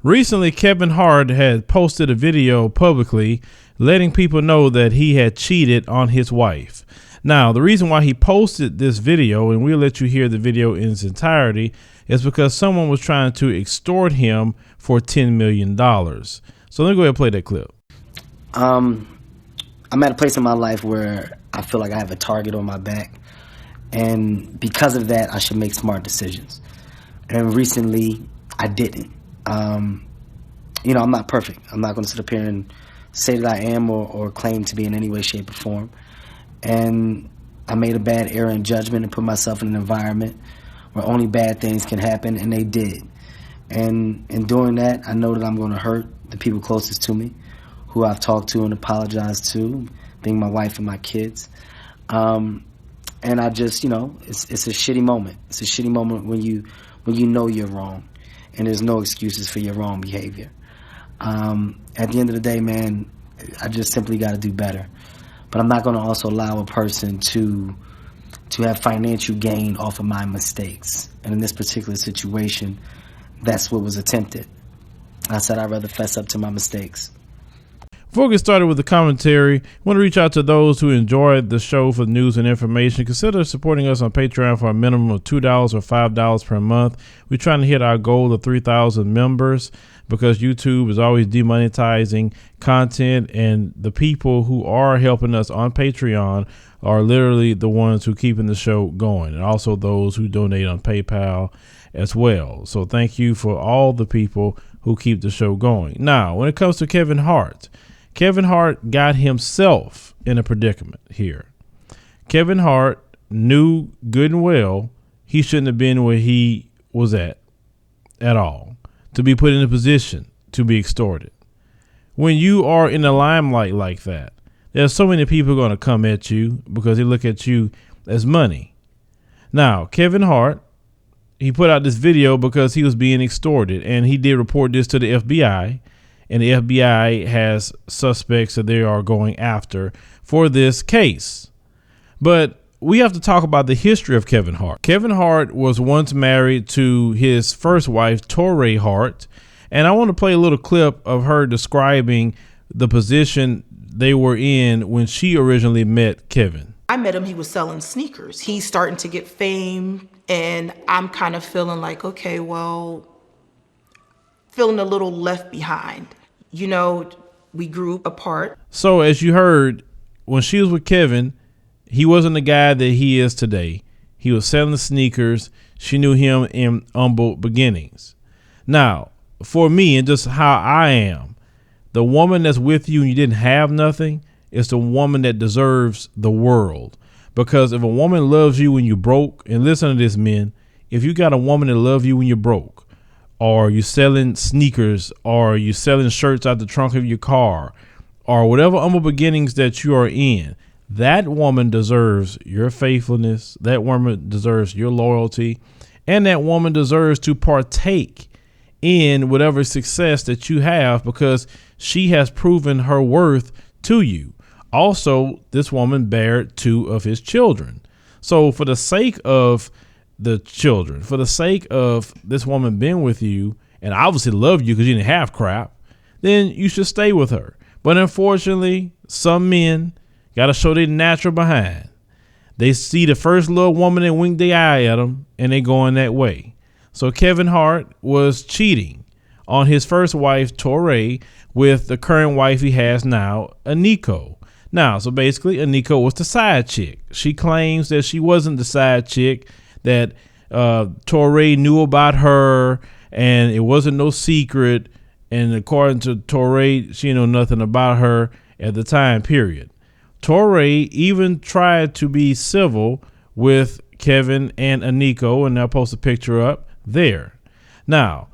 Recently, Kevin Hart had posted a video publicly letting people know that he had cheated on his wife. Now, the reason why he posted this video, and we'll let you hear the video in its entirety, is because someone was trying to extort him for $10 million. So let me go ahead and play that clip. I'm at a place in my life where I feel like I have a target on my back. And because of that, I should make smart decisions. And recently, I didn't. You know, I'm not perfect. I'm not going to sit up here and say that I am or claim to be in any way, shape, or form. And I made a bad error in judgment and put myself in an environment where only bad things can happen, and they did. And in doing that, I know that I'm going to hurt the people closest to me, who I've talked to and apologized to, being my wife and my kids. And I just, you know, it's a shitty moment. It's a shitty moment when you know you're wrong, and there's no excuses for your wrong behavior. At the end of the day, man, I just simply got to do better. But I'm not going to also allow a person to have financial gain off of my mistakes. And in this particular situation, that's what was attempted. I said I'd rather fess up to my mistakes. Before we get started with the commentary, I want to reach out to those who enjoyed the show for news and information. Consider supporting us on Patreon for a minimum of $2 or $5 per month. We're trying to hit our goal of 3,000 members because YouTube is always demonetizing content, and the people who are helping us on Patreon are literally the ones who keeping the show going, and also those who donate on PayPal as well. So thank you for all the people who keep the show going. Now, when it comes to Kevin Hart got himself in a predicament here. Kevin Hart knew good and well he shouldn't have been where he was at all, to be put in a position to be extorted. When you are in the limelight like that, there's so many people going to come at you because they look at you as money. Now, Kevin Hart, he put out this video because he was being extorted, and he did report this to the FBI. And the FBI has suspects that they are going after for this case. But we have to talk about the history of Kevin Hart. Kevin Hart was once married to his first wife, Torrey Hart. And I want to play a little clip of her describing the position they were in when she originally met Kevin. I met him, he was selling sneakers. He's starting to get fame, and I'm kind of feeling like, okay, well, feeling a little left behind. You know, we grew apart. So as you heard, when she was with Kevin, he wasn't the guy that he is today. He was selling sneakers. She knew him in humble beginnings. Now, for me, and just how I am, the woman that's with you and you didn't have nothing is the woman that deserves the world. Because if a woman loves you when you're broke, and listen to this, men, if you got a woman that loves you when you're broke, or you selling sneakers, or you selling shirts out the trunk of your car, or whatever humble beginnings that you are in, that woman deserves your faithfulness. That woman deserves your loyalty, and that woman deserves to partake in whatever success that you have because she has proven her worth to you. Also, this woman bared 2 of his children. So for the sake of the children, for the sake of this woman being with you and obviously love you because you didn't have crap, then you should stay with her. But unfortunately, some men got to show their natural behind. They see the first little woman and wink their eye at them, and they going that way. So Kevin Hart was cheating on his first wife, Torrey, with the current wife he has now, Aniko. Now, so basically, Aniko was the side chick. She claims that she wasn't the side chick, that Torrey knew about her and it wasn't no secret. And according to Torrey, she didn't know nothing about her at the time period. Torrey even tried to be civil with Kevin and Aniko, and I'll post a picture up there. Now,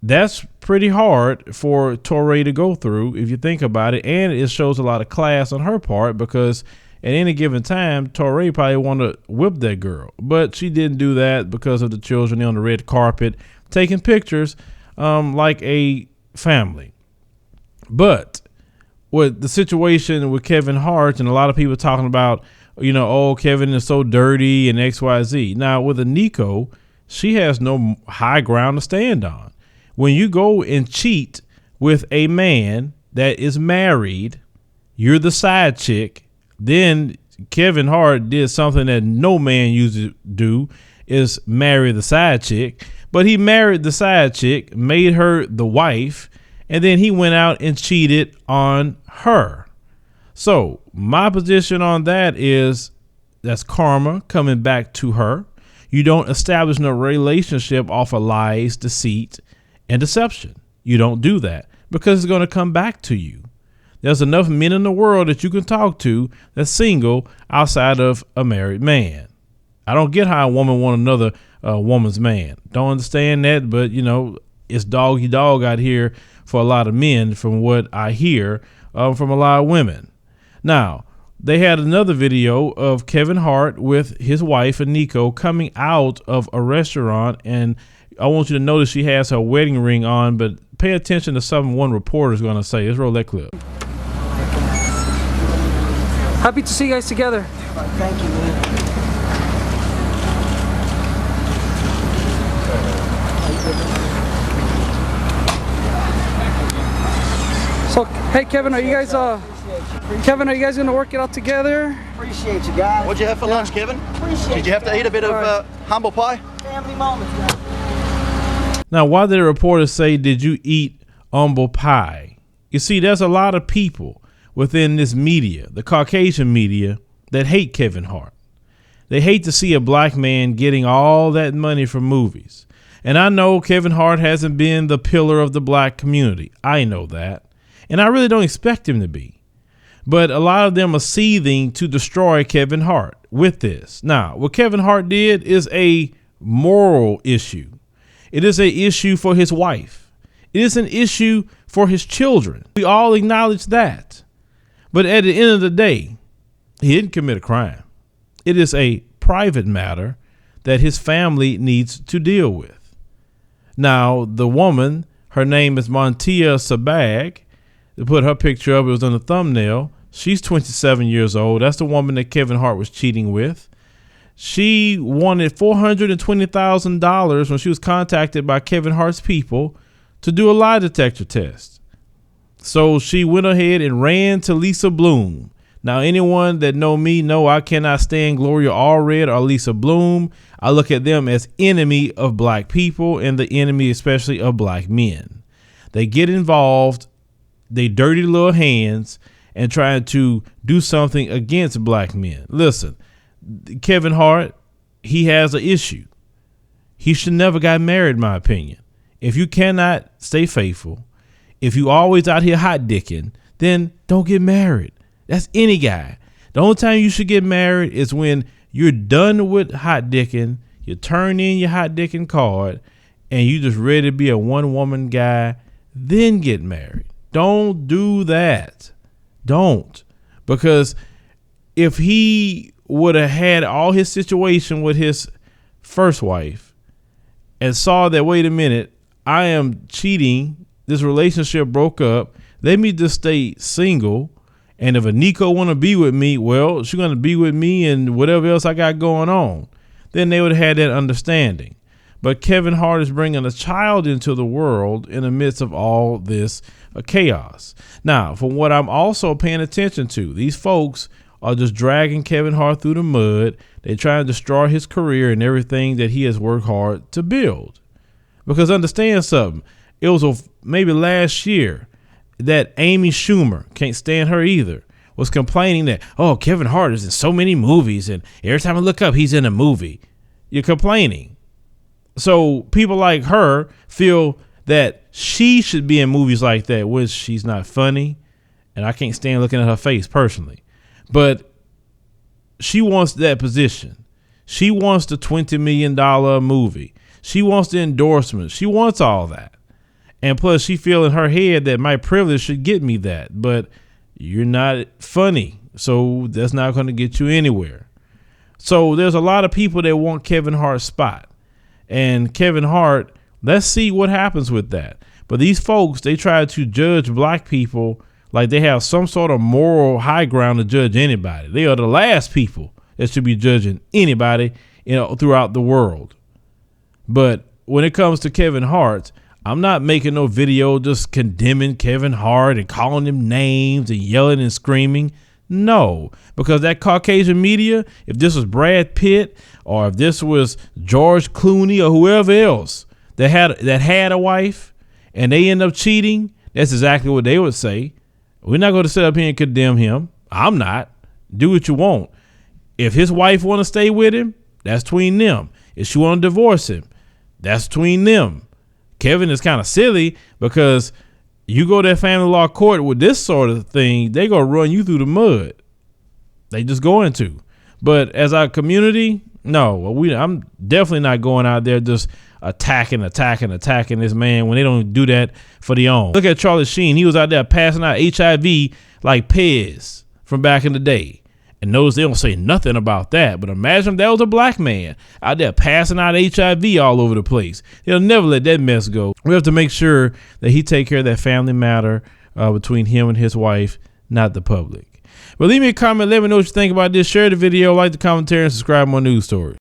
that's pretty hard for Torrey to go through if you think about it. And it shows a lot of class on her part because at any given time, Torrey probably wanted to whip that girl, but she didn't do that because of the children on the red carpet taking pictures like a family. But with the situation with Kevin Hart and a lot of people talking about, you know, oh, Kevin is so dirty and XYZ. Now with Aniko, she has no high ground to stand on. When you go and cheat with a man that is married, you're the side chick. Then Kevin Hart did something that no man usually do, is marry the side chick. But he married the side chick, made her the wife, and then he went out and cheated on her. So my position on that is that's karma coming back to her. You don't establish no relationship off of lies, deceit, and deception. You don't do that because it's going to come back to you. There's enough men in the world that you can talk to that's single outside of a married man. I don't get how a woman want another woman's man. Don't understand that, but you know, it's doggy dog out here for a lot of men from what I hear from a lot of women. Now, they had another video of Kevin Hart with his wife, Nico, coming out of a restaurant. And I want you to notice she has her wedding ring on, but pay attention to something one reporter is going to say. Let's roll that clip. Happy to see you guys together. Thank you, man. So, hey Kevin, are you guys gonna work it out together? Appreciate you guys. What'd you have for lunch, Kevin? Appreciate Did you have to eat a bit of humble pie? family moments, guys. Now, why did the reporter say, did you eat humble pie? You see, there's a lot of people within this media, the Caucasian media, that hate Kevin Hart. They hate to see a black man getting all that money from movies. And I know Kevin Hart hasn't been the pillar of the black community. I know that. And I really don't expect him to be. But a lot of them are seething to destroy Kevin Hart with this. Now, what Kevin Hart did is a moral issue. It is an issue for his wife. It is an issue for his children. We all acknowledge that. But at the end of the day, he didn't commit a crime. It is a private matter that his family needs to deal with. Now, the woman, her name is Montia Sabag. They put her picture up. It was on the thumbnail. She's 27 years old. That's the woman that Kevin Hart was cheating with. She wanted $420,000 when she was contacted by Kevin Hart's people to do a lie detector test. So she went ahead and ran to Lisa Bloom. Now, anyone that know me know I cannot stand Gloria Allred or Lisa Bloom. I look at them as enemy of black people and the enemy especially of black men. They get involved, they dirty little hands, and trying to do something against black men. Listen, Kevin Hart, he has an issue. He should never got married, in my opinion. If you cannot stay faithful, if you always out here hot dicking, then don't get married. That's any guy. The only time you should get married is when you're done with hot dicking, you turn in your hot dicking card, and you just ready to be a one woman guy, then get married. Don't do that. Don't. Because if he would have had all his situation with his first wife and saw that, wait a minute, I am cheating, this relationship broke up, let me just stay single, and if a Nico want to be with me, well, she's going to be with me and whatever else I got going on, then they would have had that understanding. But Kevin Hart is bringing a child into the world in the midst of all this chaos. Now, from what I'm also paying attention to, these folks are just dragging Kevin Hart through the mud. They try to destroy his career and everything that he has worked hard to build. Because understand something, it was maybe last year that Amy Schumer, can't stand her either, was complaining that, oh, Kevin Hart is in so many movies and every time I look up, he's in a movie. You're complaining. So people like her feel that she should be in movies like that, which she's not funny. And I can't stand looking at her face personally. But she wants that position. She wants the $20 million movie. She wants the endorsement. She wants all that. And plus she feel in her head that my privilege should get me that. But you're not funny. So that's not going to get you anywhere. So there's a lot of people that want Kevin Hart's spot. And Kevin Hart, let's see what happens with that. But these folks, they try to judge black people like they have some sort of moral high ground to judge anybody. They are the last people that should be judging anybody, throughout the world. But when it comes to Kevin Hart, I'm not making no video just condemning Kevin Hart and calling him names and yelling and screaming. No, because that Caucasian media, if this was Brad Pitt or if this was George Clooney or whoever else that had a wife and they end up cheating, that's exactly what they would say. We're not going to sit up here and condemn him. I'm not. Do what you want. If his wife want to stay with him, that's between them. If she want to divorce him, that's between them. Kevin is kind of silly because you go to that family law court with this sort of thing, they going to run you through the mud. They just going to. But as our community, no, I'm definitely not going out there just attacking this man when they don't do that for their own. Look at Charlie Sheen. He was out there passing out HIV like Pez from back in the day. And notice they don't say nothing about that. But imagine if that was a black man out there passing out HIV all over the place. They'll never let that mess go. We have to make sure that he take care of that family matter between him and his wife, not the public. But leave me a comment. Let me know what you think about this. Share the video, like the commentary, and subscribe to more news stories.